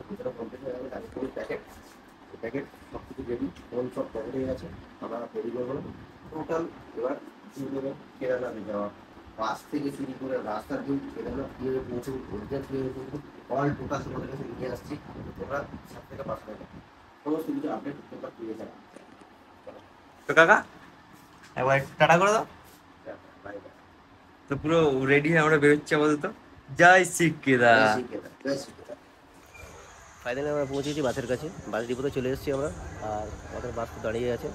ভিতরে কমপ্লিট হয়ে গেলে গাড়ি প্যাকেট প্যাকেট সব কিছু রেডি, ফোন সব প্যাকেট হয়ে গেছে। আমরা তৈরি করবো টোটাল। এবার কেরালা যাওয়া বাস থেকে শুরু করে রাস্তার দিন কেরালা কীভাবে পৌঁছবো, ওরিজিনাল কীভাবে পৌঁছবো, অল টোটাল তোমাদের কাছে নিয়ে আসছি। তোমরা 7 থেকে 5 মিনিট সমস্ত কিছু আপডেট তোমরা পেয়ে যাবে। তো কাকা একবার টাটা করে দাও। Bye bye. তো পুরো রেডি হয়ে আমরা বেরোচ্ছি আপাতত। জয় শ্রী কেদার। ফাইনালি আমরা পৌঁছেছি বাসের কাছে, বাস ডিপোতে চলে এসেছি আমরা। আর আমাদের বাস তো দাঁড়িয়ে আছে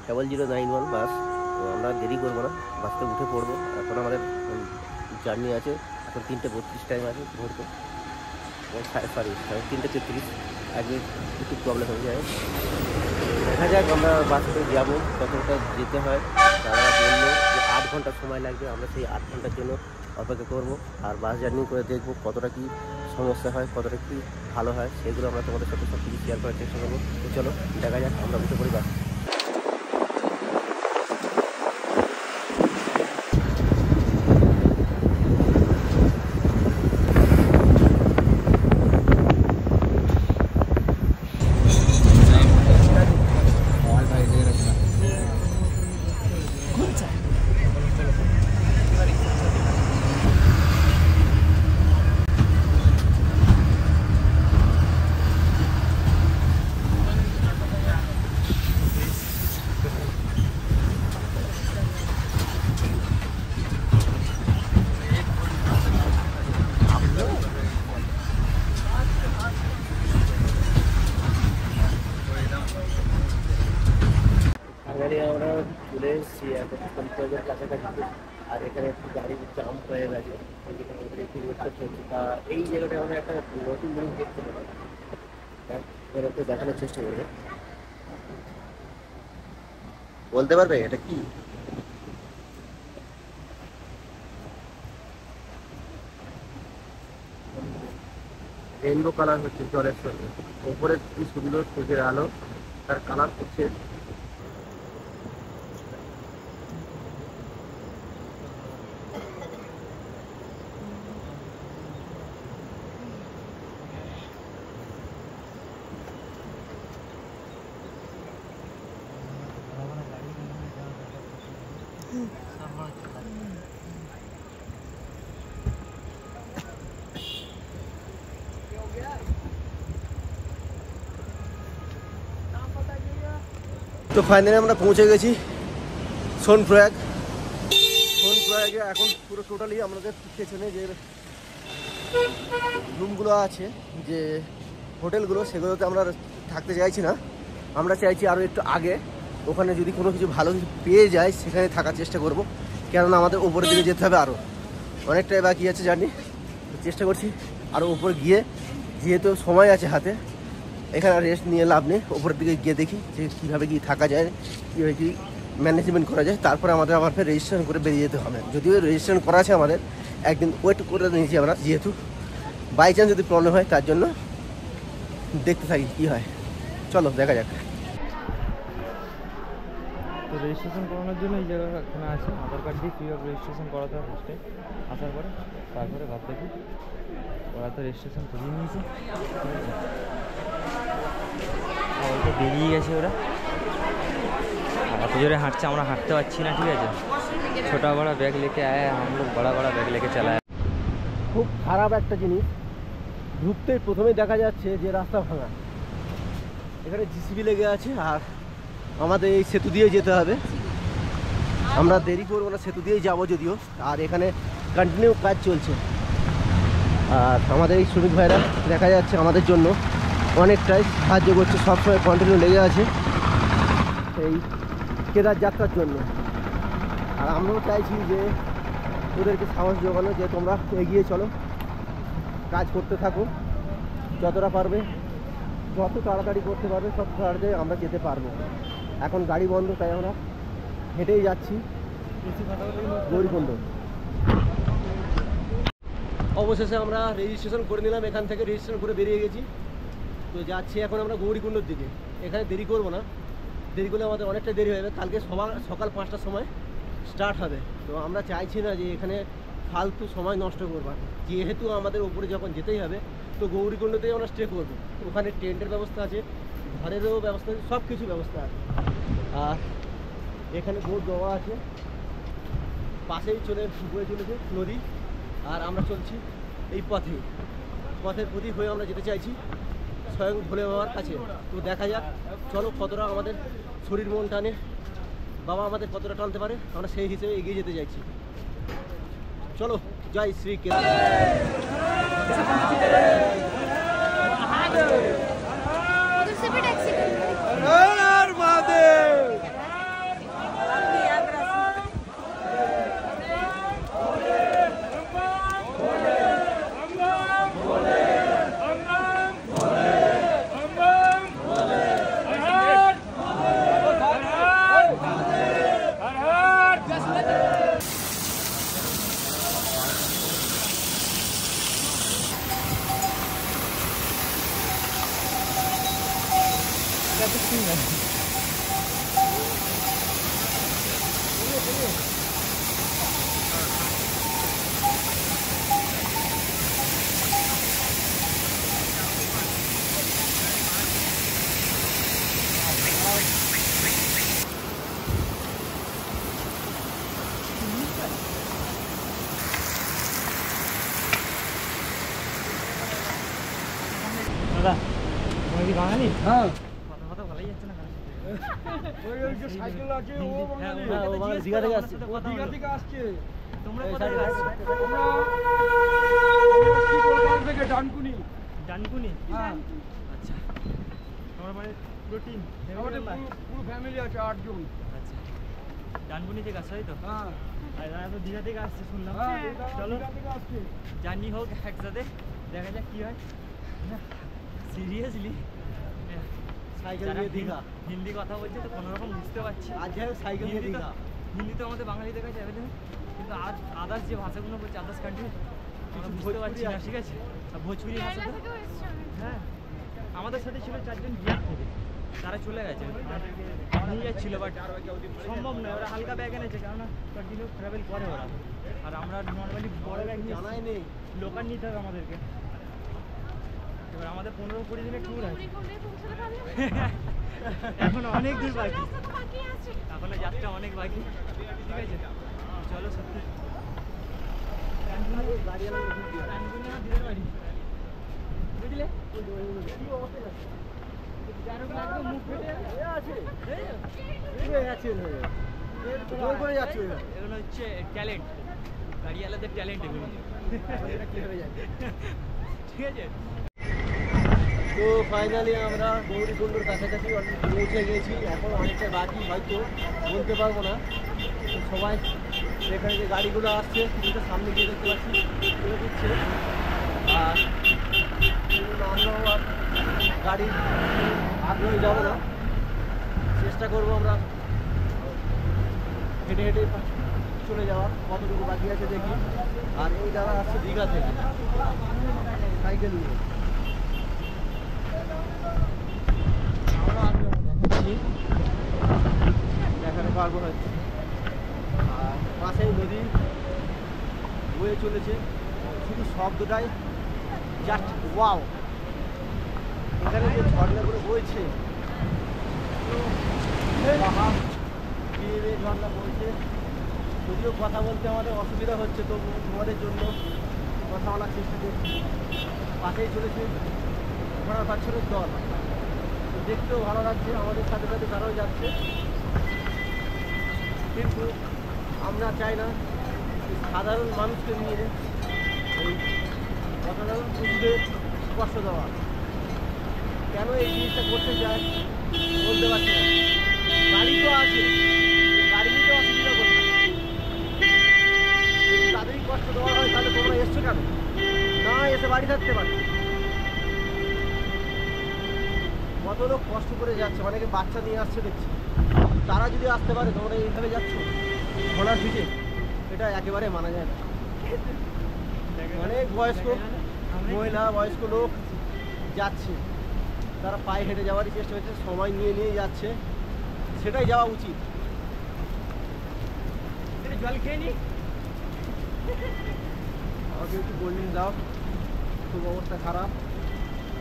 0091 বাস। তো আমরা দেরি করবো না, বাসতে উঠে পড়বো। এখন আমাদের জার্নি আছে, এখন 3:32 টাইম আছে ঘুরতে, সরি 3:33। আজকে একটু প্রবলেম হয়ে যায়। দেখা যাক আমরা বাসে যাবো, কতটা যেতে হয়। তারা বললো যে 8 ঘন্টা সময় লাগবে। আমরা সেই 8 ঘন্টার জন্য অপেক্ষা করবো, আর বাস জার্নি করে দেখবো কতটা কী সমস্যা হয়, কতটা কী ভালো হয়, সেগুলো আমরা তোমাদের সাথে সব কিছু শেয়ার করার চেষ্টা করবো। তো চলো দেখা যাক, আমরা উঠে পড়ি বাস। আমরা চলে এসেছি এখন পঞ্চায়েতের কাছাকাছি। আর এখানে একটু গাড়ি জাম হয়ে গেছে, তা এই জায়গাটা আমরা একটা নতুন জিনিস দেখতে পেলাম, এবার একটু দেখানোর চেষ্টা করবো। বলতে পারবে এটা কি? রেইনবো কালার হচ্ছে জলের সঙ্গে, ওপরে কি সুন্দর সূর্যের আলো, তার কালার হচ্ছে। তো ফাইনালি আমরা পৌঁছে গেছি সোনপ্রয়াগে। এখন পুরো টোটালি আমাদের পেছনে যে রুমগুলো আছে, যে হোটেলগুলো, সেগুলোতে আমরা থাকতে চাইছি না। আমরা চাইছি আরও একটু আগে, ওখানে যদি কোনো কিছু ভালো কিছু পেয়ে যায় সেখানে থাকার চেষ্টা করব। কেননা আমাদের উপরের দিকে যেতে হবে, আরও অনেকটাই বাকি আছে জার্নি। চেষ্টা করছি আরও উপরে গিয়ে, যেহেতু সময় আছে হাতে, এখানে রেস্ট নিয়ে লাভ নেই। ওপরের দিকে গিয়ে দেখি যে কীভাবে কি থাকা যায়, কীভাবে কি ম্যানেজমেন্ট করা যায়। তারপরে আমাদের আবার ফের রেজিস্ট্রেশন করে বেরিয়ে যেতে হবে। যদিও রেজিস্ট্রেশন করা আছে আমাদের, একদিন ওয়েট করে নিয়েছি আমরা, যেহেতু বাই চান্স যদি প্রবলেম হয়, তার জন্য দেখতে থাকি কী হয়। চলো দেখা যাক। তো রেজিস্ট্রেশন করানোর জন্য এই জায়গাটা এখানে আছে, আধার কার্ড দিয়ে ফ্রি অফ রেজিস্ট্রেশন করাতে হবে ফার্স্টে আসার পরে। তারপরে ভাব দেখি ওরা তো রেজিস্ট্রেশন করিয়ে নিয়েছে, ওরা বেরিয়ে গেছে। ওরা এত জোরে হাঁটছে, আমরা হাঁটতে পারছি না, ঠিক আছে। ছোটা বড়া ব্যাগ লেকে আয়, हम लोग बड़ा बड़ा ব্যাগ লেকে চালায়। খুব খারাপ একটা জিনিস, ঢুকতেই প্রথমেই দেখা যাচ্ছে যে রাস্তা ভাঙা। এখানে জিসিবি লেগে আছে, আর আমাদের এই সেতু দিয়ে যেতে হবে। আমরা দেরি করবো না, সেতু দিয়েই যাবো যদিও। আর এখানে কন্টিনিউ কাজ চলছে, আর আমাদের এই শ্রমিক ভাইরা দেখা যাচ্ছে আমাদের জন্য অনেকটাই সাহায্য করছে, সবসময় কন্টিনিউ লেগে আছে এই কেদার যাত্রার জন্য। আর আমরাও চাইছি যে ওদেরকে সাহস জোগানো, যে তোমরা এগিয়ে চলো, কাজ করতে থাকো, যতটা পারবে, যত তাড়াতাড়ি করতে পারবে তত তাড়াতাড়ি আমরা যেতে পারবো। এখন গাড়ি বন্ধ, তাই আমরা হেঁটেই যাচ্ছি গৌরীকুণ্ড। অবশেষে আমরা রেজিস্ট্রেশন করে নিলাম, এখান থেকে রেজিস্ট্রেশন করে বেরিয়ে গেছি। তো যাচ্ছি এখন আমরা গৌরীকুণ্ডর দিকে। এখানে দেরি করবো না, দেরি করলে আমাদের অনেকটা দেরি হয়ে যাবে। কালকে সকাল 5টার সময় স্টার্ট হবে। তো আমরা চাইছি না যে এখানে ফালতু সময় নষ্ট করবার, যেহেতু আমাদের ওপরে যখন যেতেই হবে তো গৌরীকুণ্ডতেই আমরা স্টে করবো। ওখানে টেন্টের ব্যবস্থা আছে, ঘরেরও ব্যবস্থা আছে, সব কিছু ব্যবস্থা আছে। আর এখানে বোট দেওয়া আছে, পাশেই বয়ে চলেছে নদী, আর আমরা চলছি এই পথের প্রতীক হয়ে আমরা যেতে চাইছি স্বয়ং ভোলে বাবার কাছে। তো দেখা যাক চলো কতটা আমাদের শরীর মন টানে, বাবা আমাদের কতটা টানতে পারে, আমরা সেই হিসেবে এগিয়ে যেতে চাইছি। চলো জয় শ্রী কেদার। उधर से भी टैक्सी कर लो। দাদা তুমি কি বাঙালি? হ্যাঁ কথা কথা ভালোই যাচ্ছে না সাইকেল আছে ও বাঙালি। হ্যাঁ, ও বাঙালি, দীঘা থেকে আসছে। ও দীঘা থেকে আসছে। তোমরা এই কোথায় সাইকেল আসছো? আমরা শিকলগাঁও থেকে ডানকুনি। ডানকুনি? হ্যাঁ আচ্ছা, তোমার মানে পুরো টিম? আমাদের পুরো ফ্যামিলি আছে 8 জন। আচ্ছা, ডানকুনি থেকে আসছো তাই তো? হ্যাঁ আর দাদা তো দীঘা থেকে আসছে শুনলাম। হ্যাঁ চলো দীঘা থেকে আসছে। জার্নি হোক একসাথে, দেখা যাক কি হয়। সিরিয়াসলি সাইকেল নিয়ে দীঘা, হিন্দি কথা বলছে তো কোনো রকম বুঝতে পারছি। আজ যাই হোক সাইকেল নিয়ে দীঘা। হিন্দি তো আমাদের বাঙালিদের কাছে অ্যাভেলেবল, কিন্তু আদার্স যে ভাষাগুলো বলছে আদার্স কান্ট্রি আমরা কিছু বুঝতে পারছি না, ভোজপুরি ঠিক আছে? আর ভোজপুরি ভাষা केरला তো থেকে এসেছে আমি। হ্যাঁ, আমাদের সাথে ছিল 4 জন বিহার থেকে, তারা চলে গেছে, নিয়ে যাচ্ছিল বাট সম্ভব নয়, ওরা হালকা ব্যাগ এনেছে কেননা কন্টিনিউ ট্রাভেল করে ওরা, আর আমরা নর্মালি বড় ব্যাগ নিয়ে জানাই নেই লোকাল নিতে হবে আমাদেরকে। এবার আমাদের 15-20 দিনের ট্যুর আছে, গৌরীকুণ্ডে পৌঁছাতে পারলে? এখন অনেক দূর বাকি, রাস্তা তো বাকি আছে। এখনো যাত্রা অনেক বাকি, ঠিক আছে? চলো সত্যি ডানকুনি আমার দিদির বাড়ি, বুঝলে? যারকম একদম মুখ ফেটে যাবে। জোর করে যাচ্ছে এগুলো হচ্ছে ট্যালেন্ট, গাড়িওয়ালাদের ট্যালেন্ট এগুলো, ঠিক আছে? তো ফাইনালি আমরা গৌরীকুণ্ডর কাছাকাছি পৌঁছে গেছি। এখন অনেকটা বাকি, হয়তো বলতে পারবো না। তো সবাই এখানে যে গাড়িগুলো আসছে সেটা সামনে গিয়ে দেখতে পাচ্ছি তুলে দিচ্ছে, আর আমরাও আর গাড়ি আগ্রহী যাবো না, চেষ্টা করবো আমরা হেঁটে হেঁটে চলে যাওয়ার, কতটুকু বাকি আছে দেখি। আর এই দাদা আসছে দীঘা থেকে সাইকেল নিয়ে। দেখাতে পারবো হয়তো। আর পাশেই নদী বয়ে চলেছে, শুধু শব্দটাই জাস্ট ওয়াও। এখানে যে ঝর্ণাগুলো বইছে, পাহাড় দিয়ে দিয়ে ঝর্ণা বইছে। যদিও কথা বলতে আমাদের অসুবিধা হচ্ছে, তো তোমাদের জন্য কথা বলার চেষ্টা করছি। পাশেই চলেছে ঘোড়ার বাছরের দল, তো দেখতেও ভালো লাগছে, আমাদের সাথে সাথে তারাও যাচ্ছে। কিন্তু আমরা চাই না এই সাধারণ মানুষকে নিয়ে এই অসাধারণ পশুদের কষ্ট দেওয়া। কেন এই জিনিসটা করতে চায় বলতে পারছি না। গাড়ি তো আছে, গাড়ি নিতে অসুবিধা কোথায়? যদি তাদেরই কষ্ট দেওয়া হয় তাহলে তোমরা এসছো কেন? না এসে বাড়ি থাকতে পারছো। কত লোক কষ্ট করে যাচ্ছে, অনেকে বাচ্চা নিয়ে আসছে দেখছি, তারা যদি আসতে পারে, তোমরা এইভাবে যাচ্ছ ঘোড়ার পিঠে, এটা একেবারে মানা যায় না। অনেক বয়স্ক মহিলা, বয়স্ক লোক যাচ্ছে, তারা পায়ে হেঁটে যাওয়ারই চেষ্টা করছে, সময় নিয়ে নিয়ে যাচ্ছে, সেটাই যাওয়া উচিত। জল খেয়ে নি আমাকে একটু কোল্ড ড্রিঙ্ক দাও, খুব অবস্থা খারাপ।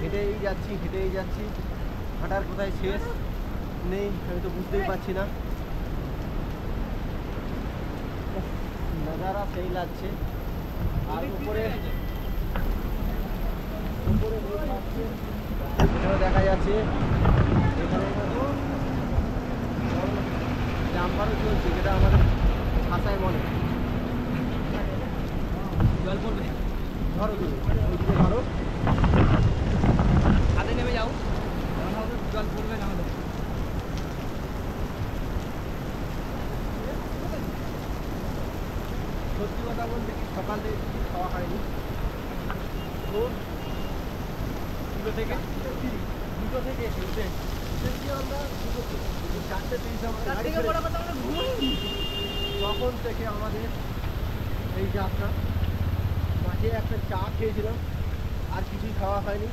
হেঁটেই যাচ্ছি, হাঁটার কোথায় শেষ নেই আমি তো বুঝতেই পারছি না। নাজারা সেই লাগছে। আর উপরে দেখা যাচ্ছে, এখানে জাম্পারও চলছে, যেটা আমাদের ভাষায় মনে। জল পড়বে, ধরো তুমি ওইদিকে ধরো, হাতে নেমে যাও, জল পড়বে না আমাদের। সত্যি কথা বলতে কি সকাল থেকে কিছু খাওয়া হয়নি। তো 2 থেকে এসেছি আমরা 4:30 আমরা গাড়ি ছেড়েছি। তখন থেকে আমাদের এই যাত্রা। মাঝে একটা চা খেয়েছিলাম, আর কিছুই খাওয়া হয়নি,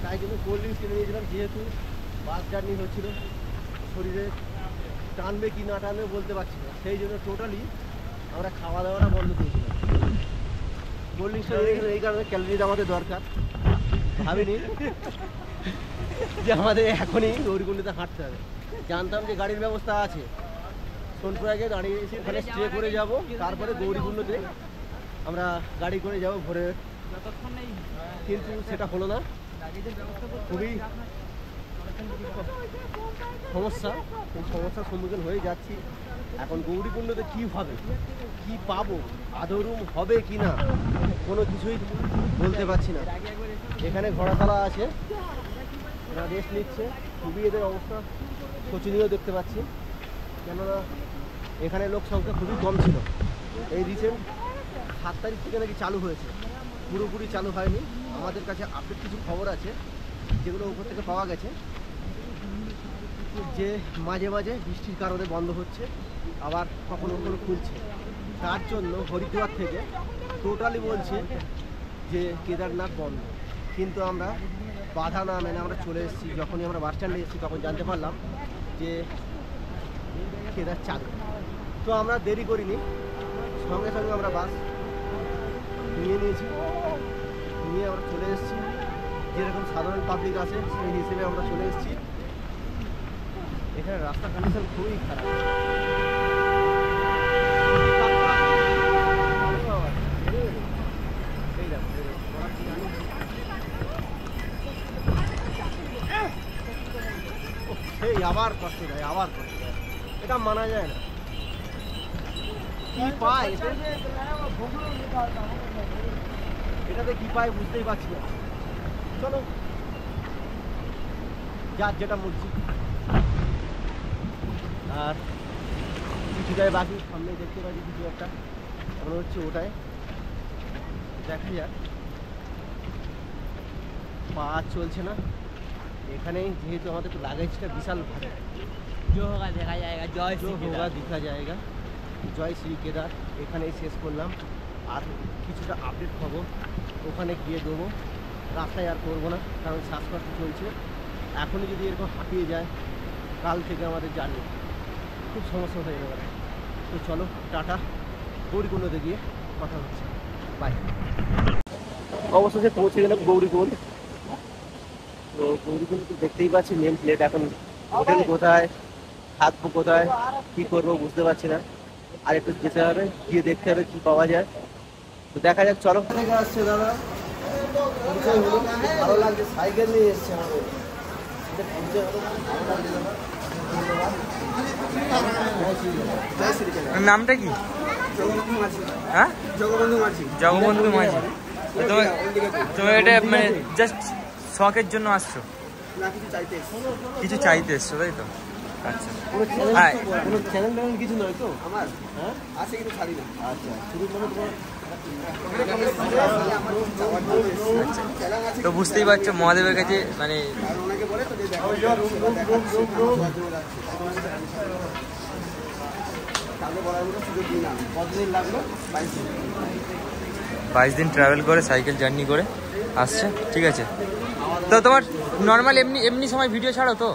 তাই জন্য কোল্ড ড্রিঙ্কস কিনে নিয়েছিলাম। যেহেতু বাস জার্নি হচ্ছিল, শরীরে টানবে কি না টানবে বলতে পারছি না, সেই জন্য টোটালি আমরা খাওয়া দাওয়াটা বন্ধ করেছিলাম। কোল্ড ড্রিঙ্কসটা এই কারণে ক্যালোরিজ আমাদের দরকার। ভাবিনি যে আমাদের এখনই গৌরীকুণ্ডতে হাঁটতে হবে। জানতাম যে গাড়ির ব্যবস্থা আছে, সোনপুরাকে দাঁড়িয়ে এসে ওখানে স্টে করে যাব, তারপরে গৌরীকুণ্ডতে আমরা গাড়ি করে যাব ভোরে। যতক্ষণ এই কিন্তু সেটা হলো না, লাগেজের ব্যবস্থা করতে খুবই সমস্যা। এই সমস্যার সম্মুখীন হয়ে যাচ্ছি। এখন গৌরীকুণ্ডতে কী হবে, কী পাবো, আদৌ রুম হবে কি না, কোনো কিছুই বলতে পারছি না। এখানে ঘোড়াতলা আছে, এরা রেস্ট নিচ্ছে। খুবই এদের অবস্থা শোচনীয় দেখতে পাচ্ছি, কেননা এখানে লোক সংখ্যা খুবই কম ছিল। এই রিসেন্ট 7 তারিখ থেকে নাকি চালু হয়েছে, পুরোপুরি চালু হয়নি। আমাদের কাছে আপডেট কিছু খবর আছে যেগুলো উপর থেকে পাওয়া গেছে, যে মাঝে মাঝে বৃষ্টির কারণে বন্ধ হচ্ছে, আবার কখনো কখনো খুলছে। তার জন্য হরিদ্বার থেকে টোটালি বলছে যে কেদারনাথ বন্ধ। কিন্তু আমরা বাধা না মেনে আমরা চলে এসেছি। যখনই আমরা বাস স্ট্যান্ডে এসেছি তখন জানতে পারলাম যে কেদার চালু। তো আমরা দেরি করিনি, সঙ্গে সঙ্গে আমরা বাস নিয়ে নিয়েছি, নিয়ে আমরা চলে এসেছি। যেরকম সাধারণ পাবলিক আছে সেই হিসেবে আমরা চলে এসেছি। এখানে রাস্তা কন্ডিশন খুবই খারাপ। সেই আবার কষ্ট দেয়, আবার কষ্ট দেয়, এটা মানা যায় না। কি পায় এটাতে কি পায় বুঝতেই পারছি না। চলো যার যেটা মর্জি। আর কিছুটাই বাকি, সামনে দেখতে পাচ্ছি কিছু একটা মনে হচ্ছে, ওটাই দেখা যাক। পা চলছে না এখানেই, যেহেতু আমাদের তো লাগেজটা বিশাল ভারী। जो होगा देखा जाएगा, जय जो होगा দেখা জায়গা। জয় শ্রী কেদার এখানেই শেষ করলাম। আর কিছুটা আপডেট খবর ওখানে গিয়ে দেবো। রাস্তায় আর করবো না, কারণ শ্বাসকষ্ট চলছে। এখনই যদি এরকম হাঁপিয়ে যায়, কাল থেকে আমাদের জার্নি খুব সমস্যা হয়ে যাবে। তো চলো টাটা, গৌরীকুণ্ডতে গিয়ে কথা হচ্ছে, বাই। অবশেষে পৌঁছে গেলাম গৌরীকুণ্ড। তো গৌরীকুণ্ড তো দেখতেই পাচ্ছি নেম প্লেট। এখন হোটেল কোথায়, থাকবো কোথায়, কী করবো বুঝতে পারছি না। আর একটু যেতে হবে, গিয়ে দেখতে হবে কী পাওয়া যায়। তো দেখা যাক, চলো। থেকে আসছে দাদা, পরিচয় হলো, ভালো লাগছে। সাইকেল নিয়ে এসছে আমাদের, এটা পরিচয় হলো, ভালো লাগছে দাদা। নামটা কি? জগবন্ধু মাঝি। হ্যাঁ, জগবন্ধু মাঝি। জগবন্ধু মাঝি। তুমি এটা মানে জাস্ট শখের জন্য আসছো? না, কিছু চাইতে এসেছি। কিছু চাইতে এসছো তাই তো? আচ্ছা, কোনো হ্যাঁ। চ্যানেল ট্যানেল কিছু নয় তো? আমার হ্যাঁ, আছে কিন্তু ছাড়ি না। আচ্ছা, শুরু মানে তোমার তো বুঝতেই পারছো মহাদেবের কাছে মানে আর ওনাকে বলে তো যে দেখো তাহলে বলার মতো সুযোগ দিই না। কতদিন লাগলো? 22 দিন ট্রাভেল করে সাইকেল জার্নি করে আসছে। ঠিক আছে, তো তোমার নর্মাল এমনি সময় ভিডিও ছাড়ো তো?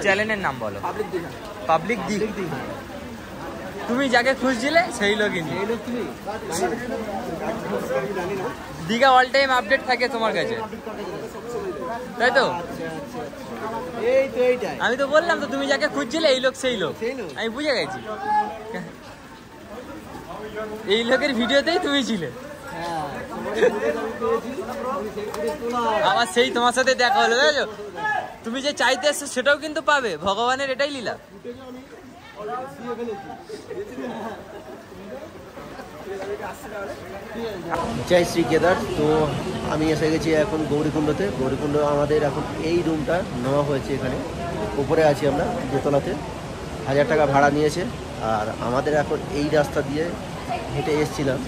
চ্যানেলের নাম বলো। পাবলিক দিঘা। পাবলিক দিক। তুমি যাকে খুঁজছিলে সেই লোকই নিয়ে। এই লোক তুমি জানি না। দীঘা অল টাইম আপডেট থাকে তোমার কাছে, তাই তো? আচ্ছা আচ্ছা আচ্ছা, এই তো এইটাই। আমি তো বললাম তো, তুমি যাকে খুঁজছিলে এই লোক সেই লোক। সেই লোক? আমি বুঝে গেছি, এই লোকের ভিডিওতেই তুমি ছিলে। হ্যাঁ, তোমার এই footage আমি পেয়েছি, আমি সেই footage তোলা। আবার সেই তোমার সাথে দেখা হলো, বুঝেছো? তুমি যে চাইতে এসছো সেটাও কিন্তু পাবে, ভগবানের এটাই লীলা। দিয়ে ফেলেছি। জয় শ্রী কেদার। তো আমি এসে গেছি এখন গৌরীকুণ্ডতে। গৌরীকুণ্ড আমাদের এখন এই রুমটা নেওয়া হয়েছে, এখানে উপরে আছি আমরা দোতলাতে। 1000 টাকা ভাড়া নিয়েছে। আর আমাদের এখন এই রাস্তা দিয়ে হেঁটে এসেছিলাম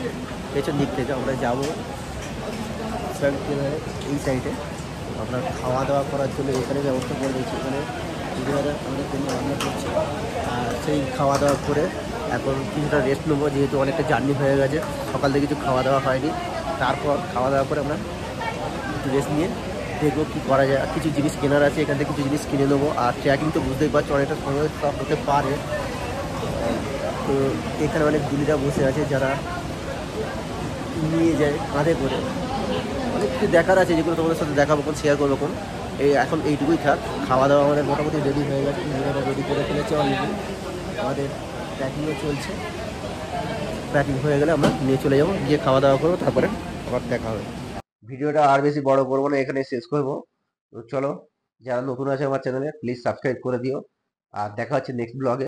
পেছন দিক থেকে, আমরা যাবো এই সাইডে। আমরা খাওয়া দাওয়া করার জন্য এখানে ব্যবস্থা করে দিয়েছি। এখানে দিদিরা আমাদের জন্য রান্না করছে, আর সেই খাওয়া দাওয়া করে এখন কিছুটা রেস্ট নেবো, যেহেতু অনেকটা জার্নি হয়ে গেছে। সকাল থেকে কিছু খাওয়া দাওয়া হয়নি। তারপর খাওয়া দাওয়া করে আমরা একটু রেস্ট নিয়ে দেখবো কী করা যায়। আর কিছু জিনিস কেনার আছে, এখান থেকে কিছু জিনিস কিনে নেবো। আর ট্রেকিং তো বুঝতেই পারছো অনেকটা সমস্যা হতে পারে। তো এখানে অনেক গুলিরা বসে আছে যারা নিয়ে যায় কাঁধে করে। অনেক কিছু দেখার আছে যেগুলো তোমাদের সাথে দেখাবো, কোন শেয়ার করবো কোন। এই এখন এইটুকুই থাক। খাওয়া দাওয়া আমাদের মোটামুটি রেডি হয়ে গেছে, নিজেরা রেডি করে ফেলেছে অলরেডি। আমাদের প্যাকিংও চলছে। প্যাকিং হয়ে গেলে আমরা নিয়ে চলে যাবো, গিয়ে খাওয়া দাওয়া করবো, তারপরে আবার দেখা হবে। ভিডিওটা আর বেশি বড় করবো না, এখানে শেষ করবো। তো চলো, যারা নতুন আছে আমার চ্যানেলে প্লিজ সাবস্ক্রাইব করে দিও। আর দেখা হচ্ছে নেক্সট ব্লগে।